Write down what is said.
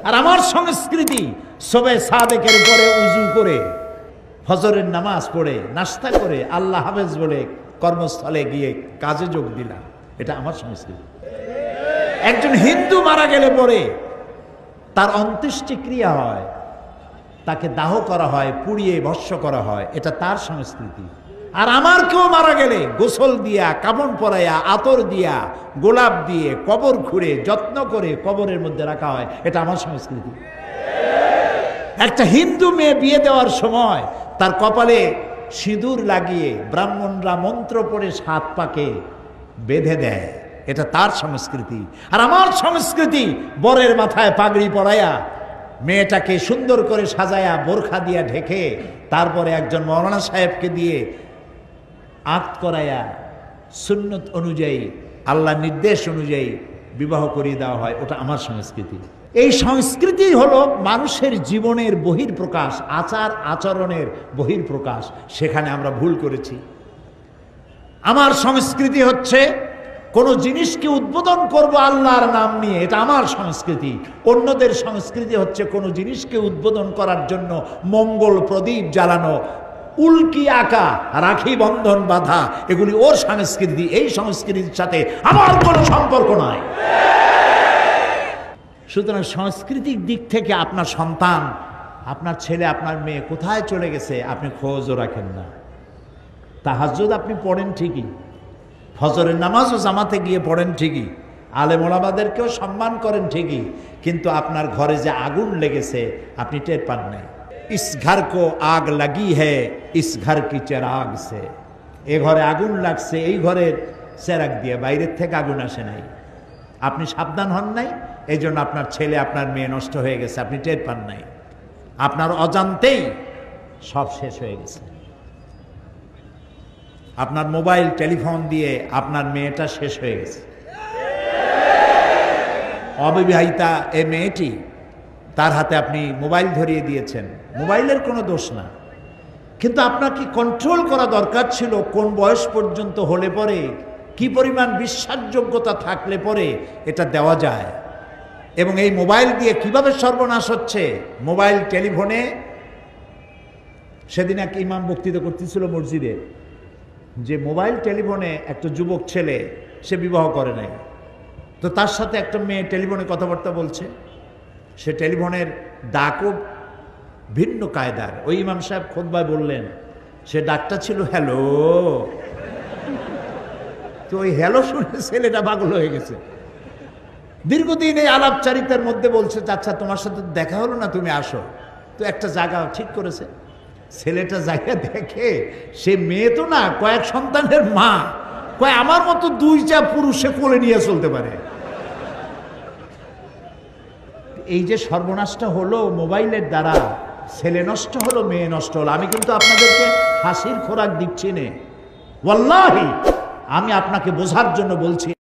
আর আমার সংস্কৃতি সবে সাদেকের পরে উজু করে ফজরের নামাজ পড়ে নাস্তা করে আল্লাহ হাফেজ বলে কর্মস্থলে গিয়ে কাজে যোগ দিলাম, এটা আমার সংস্কৃতি। একজন হিন্দু মারা গেলে পরে তার অন্ত্যেষ্টিক্রিয়া হয়, তাকে দাহ করা হয়, পুড়িয়ে ভস্ম করা হয়, এটা তার সংস্কৃতি। আর আমার কেউ মারা গেলে গোসল দিয়া, কাফন পরাইয়া, আতর দিয়া, গোলাপ দিয়ে, কবর খুঁড়ে যত্ন করে কবরের মধ্যে রাখা হয়, এটা আমার সংস্কৃতি। একটা হিন্দু মেয়ে বিয়ে দেওয়ার সময় তার কপালে সিঁদুর লাগিয়ে ব্রাহ্মণরা মন্ত্র পড়ে 7 পাকে বেঁধে দেয়, এটা তার সংস্কৃতি। আর আমার সংস্কৃতি বরের মাথায় পাগড়ি পরাইয়া, মেয়েটাকে সুন্দর করে সাজায়া বোরখা দিয়া ঢেকে তারপরে একজন মৌলানা সাহেবকে দিয়ে আক্ত করাইয়া সুন্নত অনুযায়ী, আল্লাহ নির্দেশ অনুযায়ী বিবাহ করিয়ে দেওয়া হয়, ওটা আমার সংস্কৃতি। এই সংস্কৃতি হলো মানুষের জীবনের বহির্প্রকাশ, আচার আচরণের বহির্প্রকাশ। সেখানে আমরা ভুল করেছি। আমার সংস্কৃতি হচ্ছে কোনো জিনিসকে উদ্বোধন করব আল্লাহর নাম নিয়ে, এটা আমার সংস্কৃতি। অন্যদের সংস্কৃতি হচ্ছে কোনো জিনিসকে উদ্বোধন করার জন্য মঙ্গল প্রদীপ জ্বালানো, উল্কি আঁকা, রাখি বন্ধন বাঁধা, এগুলি ওর সংস্কৃতি। এই সংস্কৃতির সাথে আমার কোনো সম্পর্ক নাই। সুতরাং সাংস্কৃতিক দিক থেকে আপনার সন্তান, আপনার ছেলে, আপনার মেয়ে কোথায় চলে গেছে আপনি খোঁজও রাখেন না। তাহাজ্জুদ আপনি পড়েন ঠিকই, ফজরের নামাজও জামাতে গিয়ে পড়েন ঠিকই, আলেম ওলামাদেরকেও সম্মান করেন ঠিকই, কিন্তু আপনার ঘরে যে আগুন লেগেছে আপনি টের পান নাই। ইস ঘর কো আগ লাগি হ্যায় ইস ঘর কি চেরাগ সে, এ ঘরে আগুন লাগছে এই ঘরের চেরাগ দিয়ে, বাইরের থেকে আগুন আসে নাই। আপনি সাবধান হন নাই, এই জন্য আপনার ছেলে আপনার মেয়ে নষ্ট হয়ে গেছে, আপনি টের পান নাই। আপনার অজান্তেই সব শেষ হয়ে গেছে। আপনার মোবাইল টেলিফোন দিয়ে আপনার মেয়েটা শেষ হয়ে গেছে। অবিবাহিতা এ মেয়েটি, তার হাতে আপনি মোবাইল ধরিয়ে দিয়েছেন, মোবাইলের কোনো দোষ না, কিন্তু আপনাকে কন্ট্রোল করা দরকার ছিল কোন বয়স পর্যন্ত হলে পরে, কি পরিমাণ বিশ্বাসযোগ্যতা থাকলে পরে এটা দেওয়া যায়। এবং এই মোবাইল দিয়ে কিভাবে সর্বনাশ হচ্ছে, মোবাইল টেলিফোনে। সেদিন এক ইমাম বক্তৃতা করতেছিল মসজিদে, যে মোবাইল টেলিফোনে একটা যুবক ছেলে, সে বিবাহ করে নাই, তো তার সাথে একটা মেয়ে টেলিফোনে কথাবার্তা বলছে, সে টেলিফোনের ডাকও ভিন্ন কায়দার। ওই ইমাম সাহেব খুতবায় বললেন, সে ডাকটা ছিল হ্যালো। তো ওই হ্যালো শুনে ছেলেটা পাগল হয়ে গেছে। দীর্ঘদিন এই আলাপচারিতার মধ্যে বলছে, আচ্ছা তোমার সাথে দেখা হলো না, তুমি আসো। তো একটা জায়গা ঠিক করেছে। ছেলেটা জায়গা দেখে, সে মেয়ে তো না, কয়েক সন্তানের মা, কয় আমার মতো 2টা পুরুষে কোলে নিয়ে চলতে পারে। এই যে সর্বনাশটা হলো মোবাইলের দ্বারা, ছেলে নষ্ট হলো, মেয়ে নষ্ট হলো। আমি কিন্তু আপনাদেরকে হাসির খোরাক দিচ্ছি না, ওয়াল্লাহি আমি আপনাকে বোঝার জন্য বলছি।